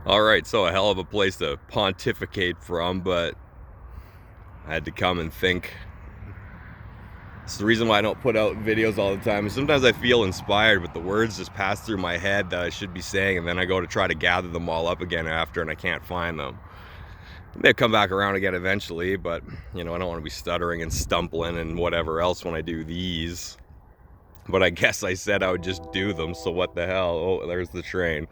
Alright, so a hell of a place to pontificate from, but I had to come and think. It's the reason why I don't put out videos all the time. Sometimes I feel inspired, but the words just pass through my head that I should be saying, and then I go to try to gather them all up again after, and I can't find them. They'll come back around again eventually, but, I don't want to be stuttering and stumbling and whatever else when I do these. But I guess I said I would just do them, so what the hell? Oh, there's the train.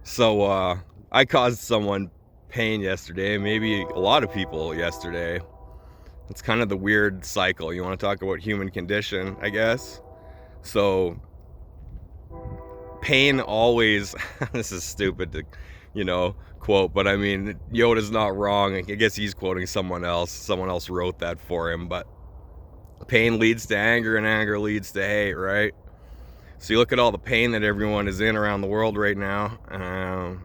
So, I caused someone pain yesterday, maybe a lot of people yesterday. It's kind of the weird cycle. You want to talk about human condition, I guess? So, pain always, this is stupid to, quote, but I mean, Yoda's not wrong. I guess he's quoting someone else. Someone else wrote that for him, but pain leads to anger and anger leads to hate, right? So you look at all the pain that everyone is in around the world right now,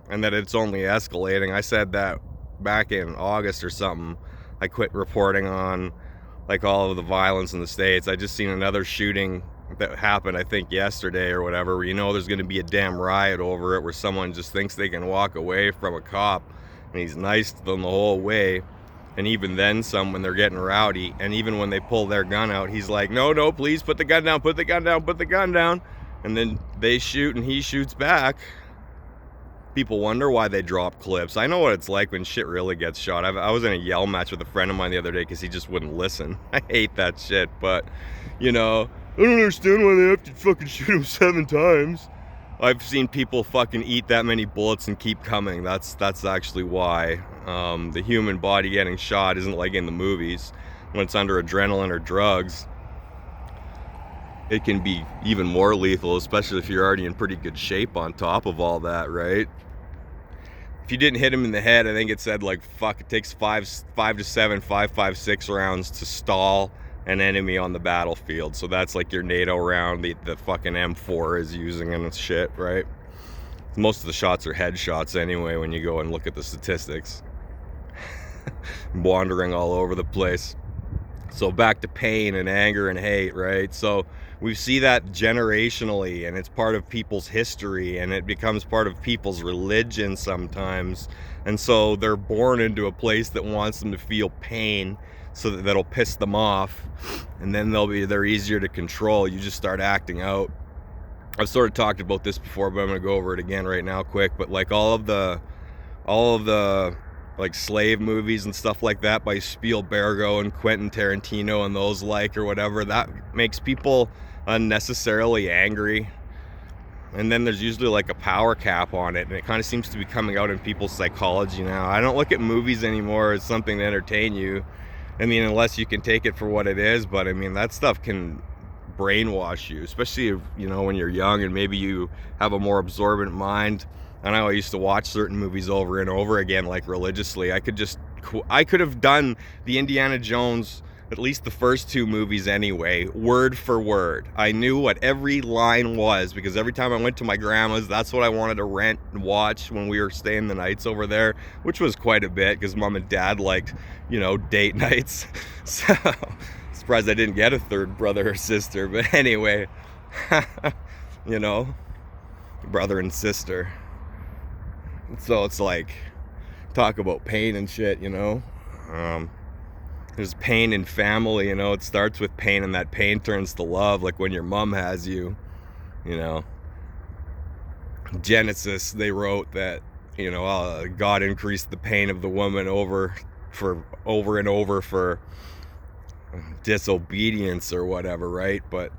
and that it's only escalating. I said that back in August or something. I quit reporting on like all of the violence in the States. I just seen another shooting that happened, I think yesterday or whatever, where there's going to be a damn riot over it, where someone just thinks they can walk away from a cop and he's nice to them the whole way. And even then some, when they're getting rowdy, and even when they pull their gun out, he's like, no, please put the gun down, put the gun down, put the gun down. And then they shoot and he shoots back. People wonder why they drop clips. I know what it's like when shit really gets shot. I was in a yell match with a friend of mine the other day because he just wouldn't listen. I hate that shit, but, I don't understand why they have to fucking shoot him 7 times. I've seen people fucking eat that many bullets and keep coming. That's actually why. The human body getting shot isn't like in the movies. When it's under adrenaline or drugs, it can be even more lethal, especially if you're already in pretty good shape on top of all that, right? If you didn't hit him in the head, I think it said like, it takes 5 to 7, 6 rounds to stall an enemy on the battlefield. So that's like your NATO round, the fucking M4 is using and shit, right? Most of the shots are headshots anyway when you go and look at the statistics. Wandering all over the place. So back to pain and anger and hate, right? So we see that generationally, and it's part of people's history, and it becomes part of people's religion sometimes. And so they're born into a place that wants them to feel pain, so that'll piss them off, and then they're easier to control. You just start acting out. I've sort of talked about this before, but I'm gonna go over it again right now quick. But like all of the like slave movies and stuff like that by Spielberg and Quentin Tarantino and those or whatever, that makes people unnecessarily angry. And then there's usually like a power cap on it, and it kind of seems to be coming out in people's psychology now. I don't look at movies anymore as something to entertain you. I mean, unless you can take it for what it is, but I mean, that stuff can brainwash you, especially if, when you're young and maybe you have a more absorbent mind. I know I used to watch certain movies over and over again, like religiously. I could have done the Indiana Jones, at least the first 2 movies anyway, word for word. I knew what every line was because every time I went to my grandma's, that's what I wanted to rent and watch when we were staying the nights over there, which was quite a bit because mom and dad liked, date nights. So surprised I didn't get a third brother or sister, but anyway, brother and sister. So it's like, talk about pain and shit, there's pain in family, it starts with pain, and that pain turns to love, like when your mom has you. Genesis, they wrote that, God increased the pain of the woman over and over for disobedience or whatever, right? But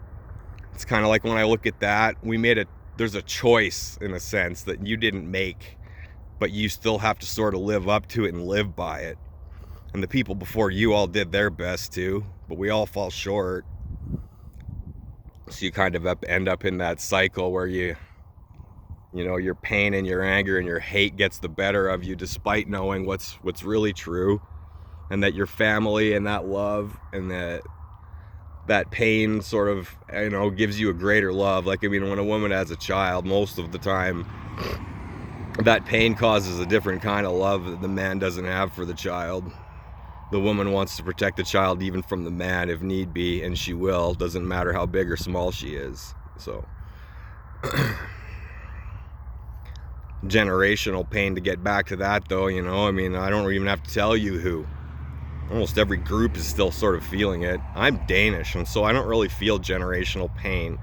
it's kind of like when I look at that, there's a choice in a sense that you didn't make, but you still have to sort of live up to it and live by it. And the people before you all did their best too, but we all fall short. So you kind of end up in that cycle where your pain and your anger and your hate gets the better of you, despite knowing what's really true, and that your family and that love and that pain sort of, gives you a greater love. Like, I mean, when a woman has a child, most of the time, that pain causes a different kind of love that the man doesn't have for the child. The woman wants to protect the child even from the man if need be, and she will. Doesn't matter how big or small she is. So generational pain to get back to that, though, you know. I mean, I don't even have to tell you who. Almost every group is still sort of feeling it. I'm Danish, and so I don't really feel generational pain.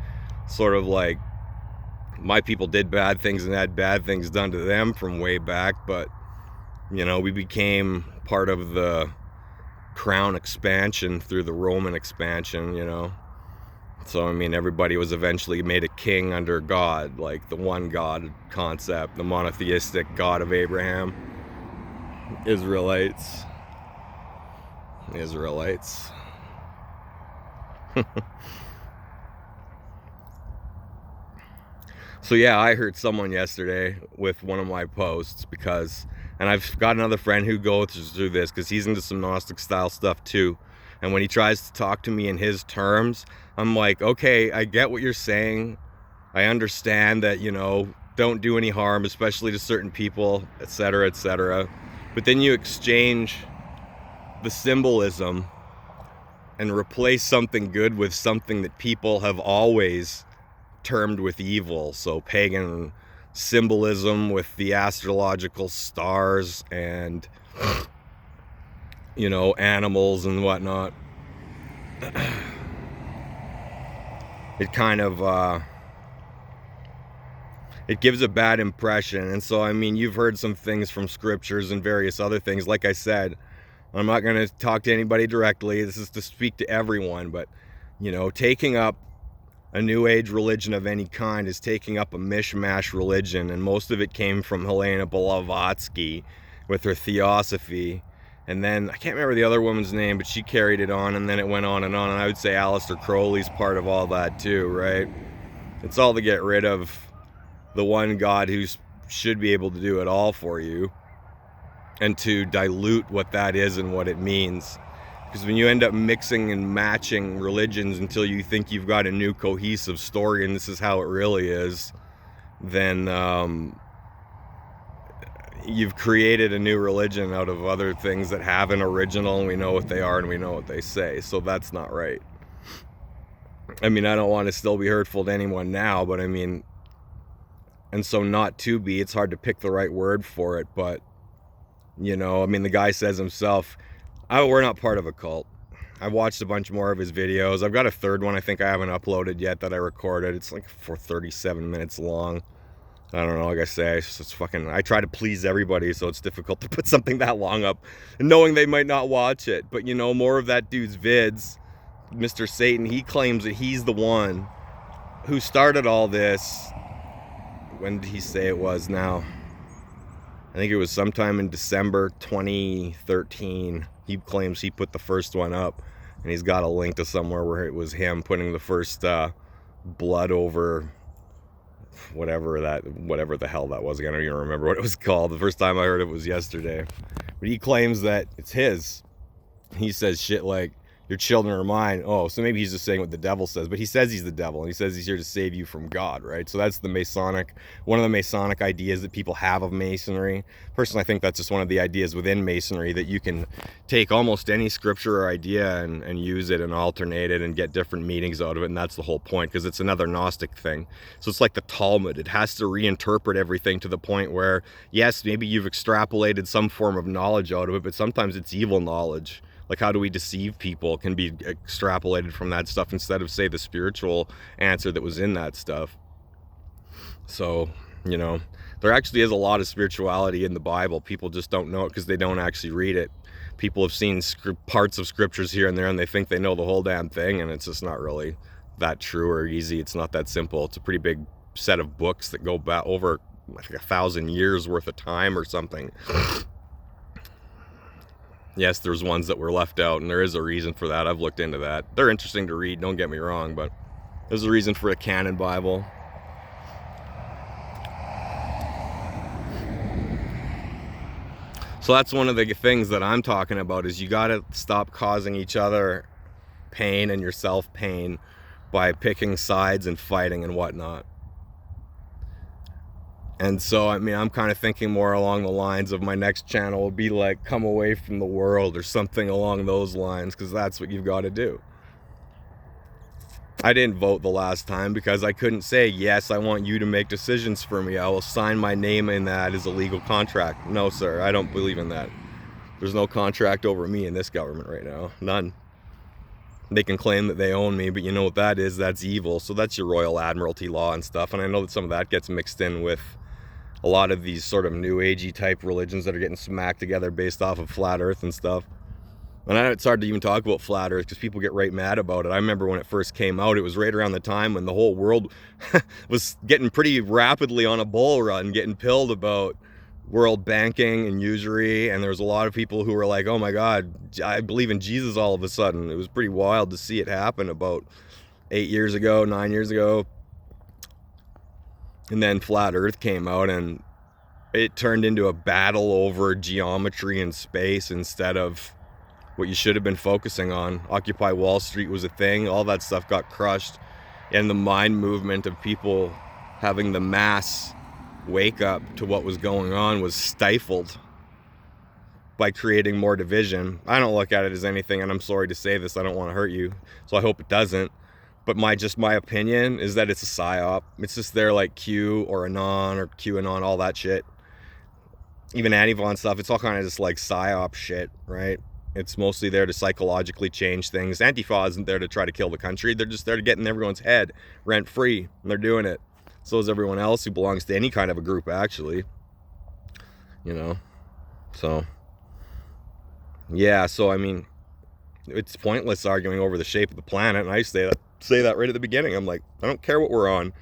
Sort of like my people did bad things and had bad things done to them from way back, but, you know, we became part of the crown expansion through the Roman expansion, you know. So, I mean, everybody was eventually made a king under God, like the one God concept, the monotheistic God of Abraham. Israelites. So yeah, I heard someone yesterday with one of my posts and I've got another friend who goes through this because he's into some Gnostic style stuff too. And when he tries to talk to me in his terms, I'm like, okay, I get what you're saying. I understand that, you know, don't do any harm, especially to certain people, etc., etc. But then you exchange the symbolism and replace something good with something that people have always termed with evil. So pagan symbolism with the astrological stars and, you know, animals and whatnot. It kind of it gives a bad impression. And so, I mean, you've heard some things from scriptures and various other things. Like I said, I'm not going to talk to anybody directly. This is to speak to everyone. But, you know, taking up a New Age religion of any kind is taking up a mishmash religion. And most of it came from Helena Blavatsky with her theosophy. And then, I can't remember the other woman's name, but she carried it on, and then it went on. And I would say Aleister Crowley's part of all that too, right? It's all to get rid of the one God who should be able to do it all for you, and to dilute what that is and what it means. Because when you end up mixing and matching religions until you think you've got a new cohesive story and this is how it really is, then you've created a new religion out of other things that have an original, and we know what they are and we know what they say. So that's not right. I mean, I don't want to still be hurtful to anyone now, but I mean, and so not to be, it's hard to pick the right word for it, but, you know, I mean, the guy says himself, we're not part of a cult. I've watched a bunch more of his videos. I've got a third one I think I haven't uploaded yet that I recorded. It's like for 37 minutes long. I don't know, like I say, it's fucking, I try to please everybody, so it's difficult to put something that long up, knowing they might not watch it. But, you know, more of that dude's vids, Mr. Satan, he claims that he's the one who started all this. When did he say it was now? I think it was sometime in December 2013. He claims he put the first one up, and he's got a link to somewhere where it was him putting the first blood over whatever the hell that was. I don't even remember what it was called. The first time I heard it was yesterday. But he claims that it's his. He says shit like, your children are mine. Oh, so maybe he's just saying what the devil says, but he says he's the devil, and he says he's here to save you from God, right? So that's one of the Masonic ideas that people have of Masonry. Personally, I think that's just one of the ideas within Masonry, that you can take almost any scripture or idea and use it and alternate it and get different meanings out of it, and that's the whole point, because it's another Gnostic thing. So it's like the Talmud. It has to reinterpret everything to the point where, yes, maybe you've extrapolated some form of knowledge out of it, but sometimes it's evil knowledge. Like, how do we deceive people can be extrapolated from that stuff instead of, say, the spiritual answer that was in that stuff. So, you know, there actually is a lot of spirituality in the Bible. People just don't know it because they don't actually read it. People have seen parts of scriptures here and there, and they think they know the whole damn thing, and it's just not really that true or easy. It's not that simple. It's a pretty big set of books that go back over, I think, 1,000 years worth of time or something. Yes, there's ones that were left out, and there is a reason for that. I've looked into that. They're interesting to read, don't get me wrong, but there's a reason for a canon Bible. So that's one of the things that I'm talking about, is you got to stop causing each other pain and yourself pain by picking sides and fighting and whatnot. And so, I mean, I'm kind of thinking more along the lines of my next channel will be like, come away from the world or something along those lines, because that's what you've got to do. I didn't vote the last time because I couldn't say, yes, I want you to make decisions for me. I will sign my name in that as a legal contract. No, sir, I don't believe in that. There's no contract over me in this government right now. None. They can claim that they own me, but you know what that is? That's evil. So that's your Royal Admiralty law and stuff. And I know that some of that gets mixed in with a lot of these sort of new agey type religions that are getting smacked together based off of flat earth and stuff. And I know it's hard to even talk about flat earth because people get right mad about it. I remember when it first came out, it was right around the time when the whole world was getting pretty rapidly on a bull run, getting pilled about world banking and usury. And there was a lot of people who were like, oh my God, I believe in Jesus all of a sudden. It was pretty wild to see it happen about 9 years ago. And then flat earth came out and it turned into a battle over geometry and space instead of what you should have been focusing on. Occupy Wall Street was a thing. All that stuff got crushed. And the mind movement of people having the mass wake up to what was going on was stifled by creating more division. I don't look at it as anything, and I'm sorry to say this, I don't want to hurt you, so I hope it doesn't. But my opinion is that it's a psyop. It's just there like Q or Anon or QAnon, all that shit. Even Antivon stuff, it's all kind of just like psyop shit, right? It's mostly there to psychologically change things. Antifa isn't there to try to kill the country. They're just there to get in everyone's head rent-free, and they're doing it. So is everyone else who belongs to any kind of a group, actually. You know? So, yeah, so I mean, it's pointless arguing over the shape of the planet, and I say that right at the beginning. I'm like, I don't care what we're on.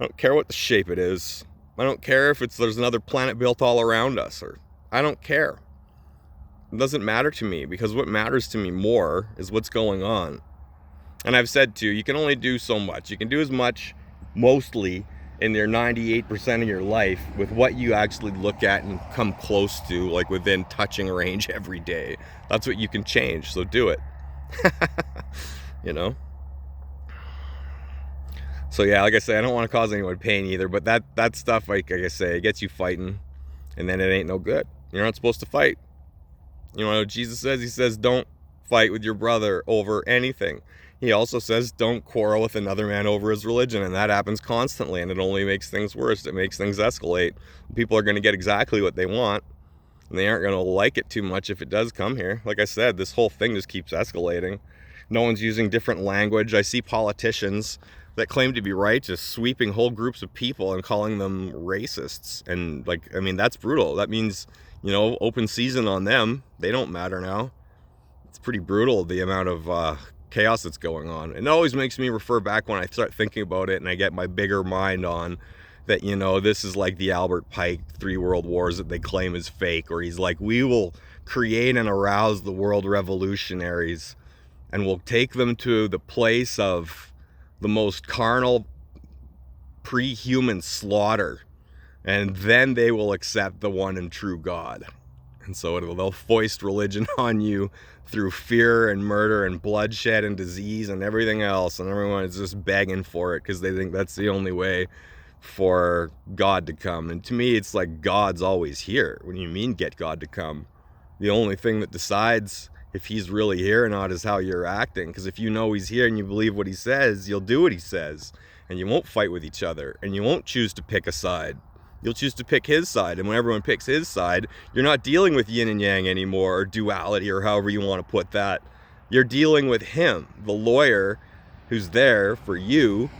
I don't care what the shape it is. I don't care if there's another planet built all around us, or I don't care. It doesn't matter to me, because what matters to me more is what's going on. And I've said too, you can only do so much. You can do as much, mostly, in your 98% of your life with what you actually look at and come close to, like within touching range every day. That's what you can change, so do it. You know? So yeah, like I say, I don't want to cause anyone pain either, but that stuff, like I say, it gets you fighting, and then it ain't no good. You're not supposed to fight. You know what Jesus says? He says, don't fight with your brother over anything. He also says, don't quarrel with another man over his religion, and that happens constantly, and it only makes things worse. It makes things escalate. People are going to get exactly what they want, and they aren't going to like it too much if it does come here. Like I said, this whole thing just keeps escalating. No one's using different language. I see politicians that claim to be right just sweeping whole groups of people and calling them racists. And, like, I mean, that's brutal. That means, you know, open season on them. They don't matter now. It's pretty brutal, the amount of chaos that's going on. And it always makes me refer back when I start thinking about it and I get my bigger mind on that, you know, this is like the Albert Pike 3 World Wars that they claim is fake, or he's like, we will create and arouse the world revolutionaries and we'll take them to the place of the most carnal, pre-human slaughter, and then they will accept the one and true God. And so they'll foist religion on you through fear and murder and bloodshed and disease and everything else, and everyone is just begging for it because they think that's the only way for God to come. And to me, it's like God's always here. What do you mean get God to come? The only thing that decides if he's really here or not is how you're acting. Because if you know he's here and you believe what he says, you'll do what he says, and you won't fight with each other, and you won't choose to pick a side. You'll choose to pick his side, and when everyone picks his side, you're not dealing with yin and yang anymore, or duality, or however you want to put that. You're dealing with him, the lawyer, who's there for you,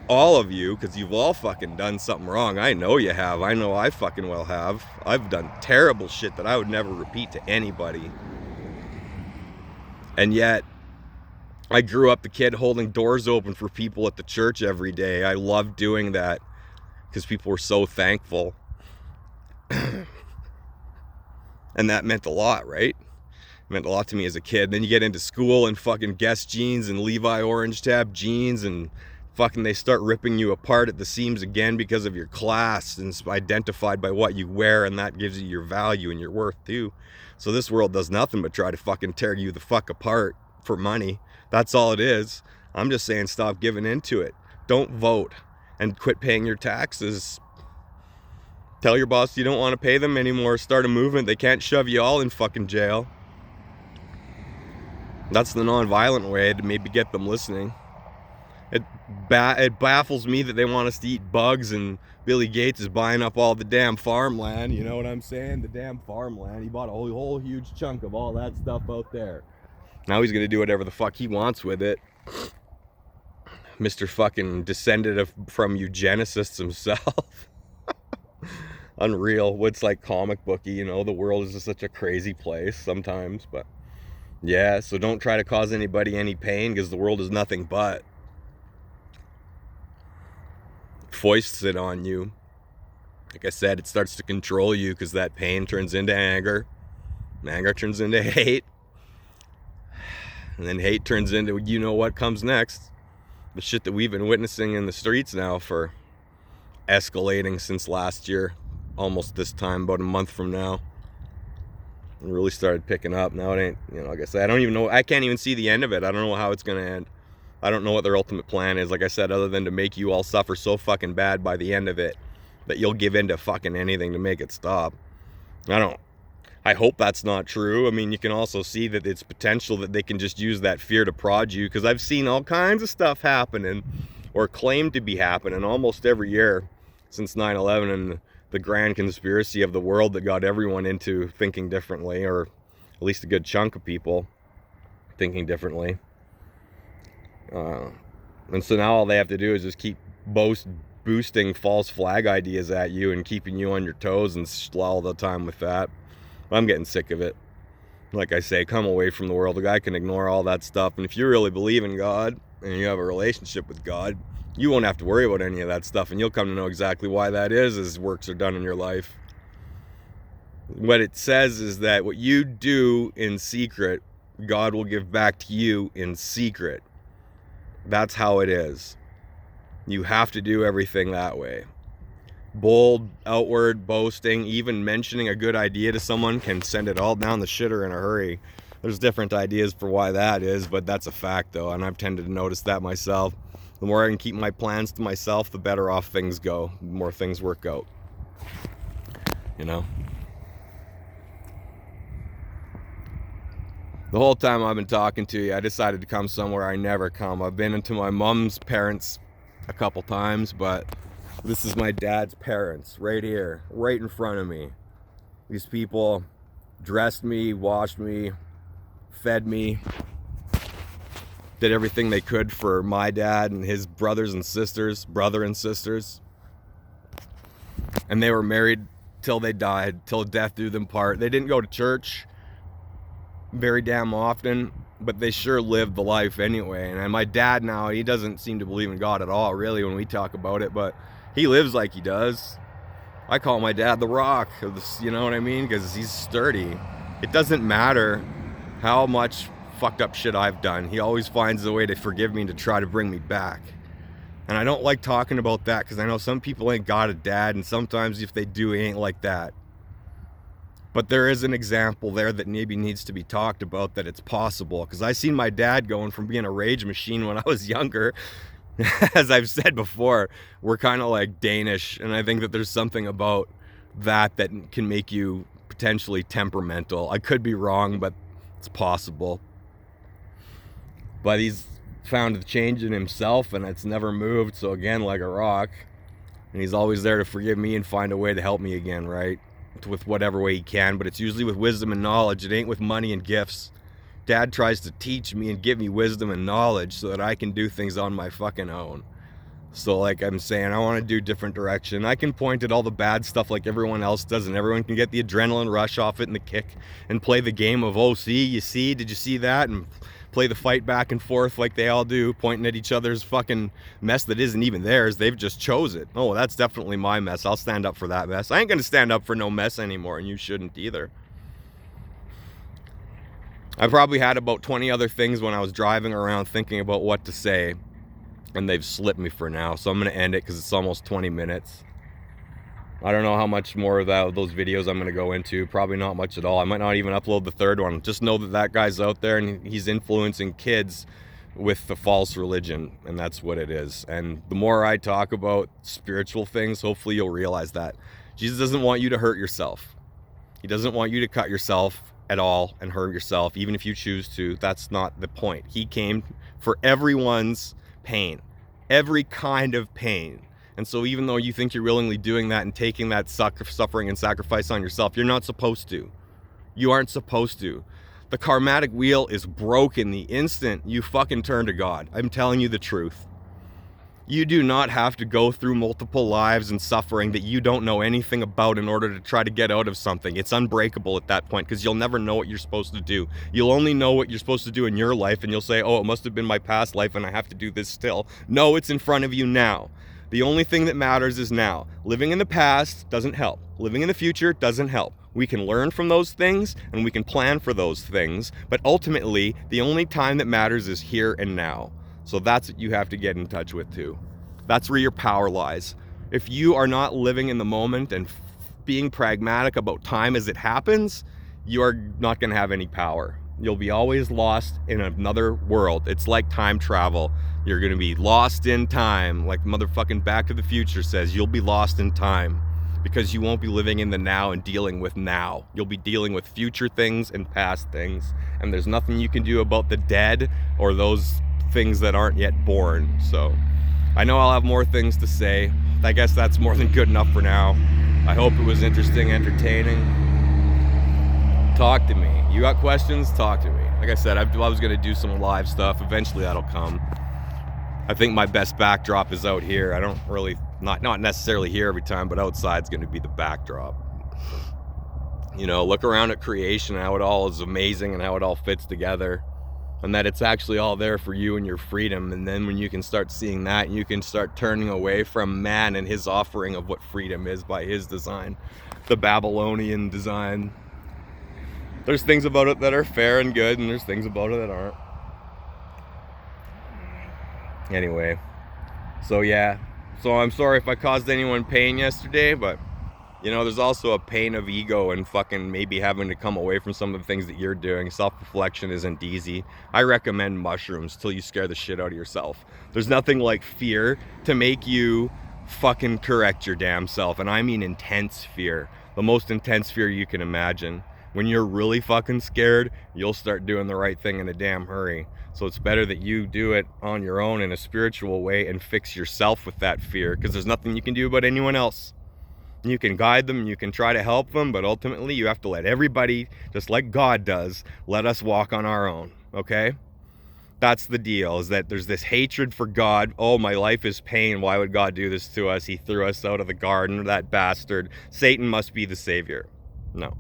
all of you, because you've all fucking done something wrong. I know you have. I know I fucking well have. I've done terrible shit that I would never repeat to anybody. And yet, I grew up the kid holding doors open for people at the church every day. I loved doing that because people were so thankful. And that meant a lot, right? It meant a lot to me as a kid. Then you get into school and fucking Guess jeans and Levi orange tab jeans, and fucking they start ripping you apart at the seams again because of your class, and it's identified by what you wear, and that gives you your value and your worth too. So this world does nothing but try to fucking tear you the fuck apart for money. That's all it is. I'm just saying, stop giving into it. Don't vote and quit paying your taxes. Tell your boss you don't want to pay them anymore. Start a movement. They can't shove you all in fucking jail. That's the non-violent way to maybe get them listening. It baffles me that they want us to eat bugs, and Billy Gates is buying up all the damn farmland. You know what I'm saying? The damn farmland. He bought a whole huge chunk of all that stuff out there. Now he's gonna do whatever the fuck he wants with it. Mr. fucking descended from eugenicists himself. Unreal. What's like comic booky, you know? The world is just such a crazy place sometimes, but yeah, so don't try to cause anybody any pain, because the world is nothing but foists it on you. Like I said, it starts to control you, because that pain turns into anger. Anger turns into hate. And then hate turns into, you know what comes next. The shit that we've been witnessing in the streets now for escalating since last year. Almost this time, about a month from now. It really started picking up. Now it ain't, you know, like I said, I don't even know. I can't even see the end of it. I don't know how it's going to end. I don't know what their ultimate plan is, like I said, other than to make you all suffer so fucking bad by the end of it that you'll give in to fucking anything to make it stop. I hope that's not true. I mean, you can also see that it's potential that they can just use that fear to prod you, because I've seen all kinds of stuff happening, or claimed to be happening, almost every year since 9/11 and the grand conspiracy of the world that got everyone into thinking differently, or at least a good chunk of people thinking differently. And so now all they have to do is just keep boosting false flag ideas at you and keeping you on your toes and all the time with that. I'm getting sick of it. Like I say, come away from the world. The guy can ignore all that stuff. And if you really believe in God and you have a relationship with God, you won't have to worry about any of that stuff. And you'll come to know exactly why that is as works are done in your life. What it says is that what you do in secret, God will give back to you in secret. That's how it is. You have to do everything that way. Bold, outward, boasting, even mentioning a good idea to someone can send it all down the shitter in a hurry. There's different ideas for why that is, but that's a fact though, and I've tended to notice that myself. The more I can keep my plans to myself, the better off things go, the more things work out. You know? The whole time I've been talking to you, I decided to come somewhere I never come. I've been into my mom's parents a couple times, but this is my dad's parents right here, right in front of me. These people dressed me, washed me, fed me, did everything they could for my dad and his brother and sisters. And they were married till they died, till death do them part. They didn't go to church very damn often, but they sure lived the life anyway. And my dad now, he doesn't seem to believe in God at all, really, when we talk about it, but he lives like he does. I call my dad the Rock, you know what I mean? Because he's sturdy. It doesn't matter how much fucked up shit I've done. He always finds a way to forgive me and to try to bring me back. And I don't like talking about that, because I know some people ain't got a dad, and sometimes if they do, he ain't like that. But there is an example there that maybe needs to be talked about, that it's possible. Because I seen my dad going from being a rage machine when I was younger. As I've said before, we're kind of like Danish. And I think that there's something about that can make you potentially temperamental. I could be wrong, but it's possible. But he's found the change in himself, and it's never moved. So again, like a rock. And he's always there to forgive me and find a way to help me again, right? With whatever way he can, but it's usually with wisdom and knowledge. It ain't with money and gifts. Dad tries to teach me and give me wisdom and knowledge so that I can do things on my fucking own. So like I'm saying, I want to do different direction. I can point at all the bad stuff like everyone else does, and everyone can get the adrenaline rush off it and the kick and play the game of, oh, see, you see, did you see that? And play the fight back and forth like they all do, pointing at each other's fucking mess that isn't even theirs. They've just chose it. Oh, that's definitely my mess. I'll stand up for that mess. I ain't gonna stand up for no mess anymore, and you shouldn't either. I probably had about 20 other things when I was driving around thinking about what to say, and they've slipped me for now, so I'm gonna end it because it's almost 20 minutes. I don't know how much more of those videos I'm going to go into. Probably not much at all. I might not even upload the third one. Just know that guy's out there and he's influencing kids with the false religion, and that's what it is. And the more I talk about spiritual things, hopefully you'll realize that Jesus doesn't want you to hurt yourself. He doesn't want you to cut yourself at all and hurt yourself, even if you choose to. That's not the point. He came for everyone's pain, every kind of pain. And so even though you think you're willingly doing that and taking that suffering and sacrifice on yourself, you're not supposed to. You aren't supposed to. The karmatic wheel is broken the instant you fucking turn to God. I'm telling you the truth. You do not have to go through multiple lives and suffering that you don't know anything about in order to try to get out of something. It's unbreakable at that point, because you'll never know what you're supposed to do. You'll only know what you're supposed to do in your life, and you'll say, oh, it must have been my past life and I have to do this still. No, it's in front of you now. The only thing that matters is now. Living in the past doesn't help. Living in the future doesn't help. We can learn from those things and we can plan for those things, but ultimately, the only time that matters is here and now. So that's what you have to get in touch with too. That's where your power lies. If you are not living in the moment and being pragmatic about time as it happens, you are not going to have any power. You'll be always lost in another world. It's like time travel. You're going to be lost in time. Like motherfucking Back to the Future says, you'll be lost in time because you won't be living in the now and dealing with now. You'll be dealing with future things and past things. And there's nothing you can do about the dead or those things that aren't yet born. So I know I'll have more things to say. I guess that's more than good enough for now. I hope it was interesting, entertaining. Talk to me. You got questions? Talk to me. Like I said, I was going to do some live stuff. Eventually that'll come. I think my best backdrop is out here. I don't really, not necessarily here every time, but outside's going to be the backdrop. You know, look around at creation and how it all is amazing and how it all fits together. And that it's actually all there for you and your freedom. And then when you can start seeing that, you can start turning away from man and his offering of what freedom is by his design, the Babylonian design. There's things about it that are fair and good, and there's things about it that aren't. Anyway, so yeah. So I'm sorry if I caused anyone pain yesterday, but you know, there's also a pain of ego and fucking maybe having to come away from some of the things that you're doing. Self-reflection isn't easy. I recommend mushrooms till you scare the shit out of yourself. There's nothing like fear to make you fucking correct your damn self. And I mean intense fear. The most intense fear you can imagine. When you're really fucking scared, you'll start doing the right thing in a damn hurry. So it's better that you do it on your own in a spiritual way and fix yourself with that fear, because there's nothing you can do about anyone else. You can guide them, you can try to help them, but ultimately you have to let everybody, just like God does, let us walk on our own, okay? That's the deal, is that there's this hatred for God. Oh, my life is pain. Why would God do this to us? He threw us out of the garden, that bastard. Satan must be the savior. No.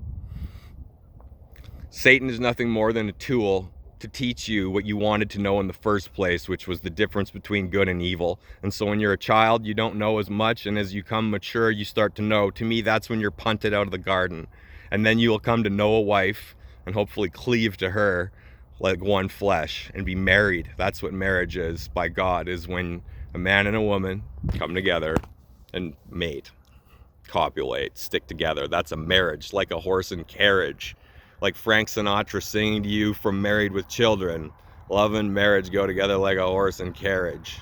Satan is nothing more than a tool to teach you what you wanted to know in the first place, which was the difference between good and evil. And so when you're a child, you don't know as much, and as you come mature, you start to know. To me, that's when you're punted out of the garden. And then you will come to know a wife and hopefully cleave to her like one flesh and be married. That's what marriage is by God, is when a man and a woman come together and mate, copulate, stick together. That's a marriage, like a horse and carriage. Like Frank Sinatra singing to you from Married with Children. Love and marriage go together like a horse and carriage.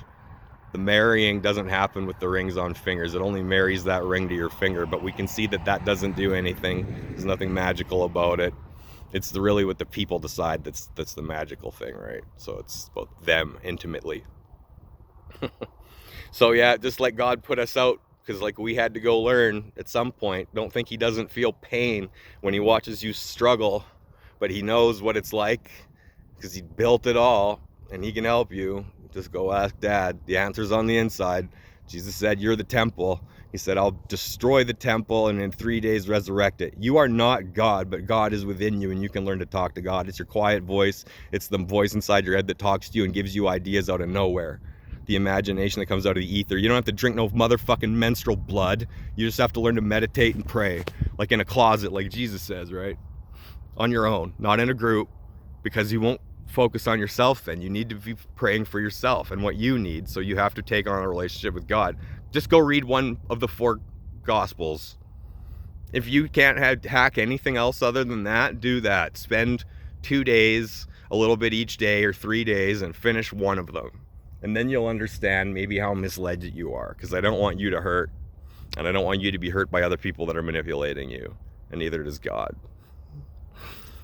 The marrying doesn't happen with the rings on fingers. It only marries that ring to your finger. But we can see that that doesn't do anything. There's nothing magical about it. It's really what the people decide that's the magical thing, right? So it's about them intimately. So yeah, just like God put us out, because like we had to go learn at some point. Don't think he doesn't feel pain when he watches you struggle, but he knows what it's like because he built it all and he can help you. Just go ask Dad. The answer's on the inside. Jesus said, you're the temple. He said, I'll destroy the temple and in 3 days resurrect it. You are not God, but God is within you, and you can learn to talk to God. It's your quiet voice. It's the voice inside your head that talks to you and gives you ideas out of nowhere. The imagination that comes out of the ether. You don't have to drink no motherfucking menstrual blood. You just have to learn to meditate and pray, like in a closet, like Jesus says, right? On your own, not in a group, because you won't focus on yourself then. You need to be praying for yourself and what you need, so you have to take on a relationship with God. Just go read one of the 4 Gospels. If you can't hack anything else other than that, do that. Spend 2 days, a little bit each day, or 3 days, and finish one of them. And then you'll understand maybe how misled you are, because I don't want you to hurt, and I don't want you to be hurt by other people that are manipulating you, and neither does God.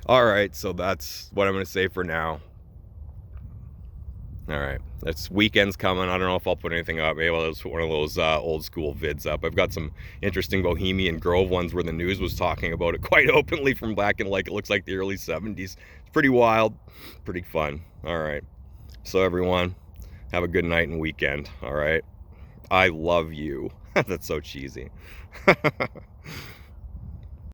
All right, so that's what I'm going to say for now. All right. It's weekend's coming. I don't know if I'll put anything up. Maybe I'll just put one of those old school vids up. I've got some interesting Bohemian Grove ones where the news was talking about it quite openly from back in, like, it looks like the early 70s. It's pretty wild, pretty fun. All right. So everyone, have a good night and weekend. All right. I love you. That's so cheesy.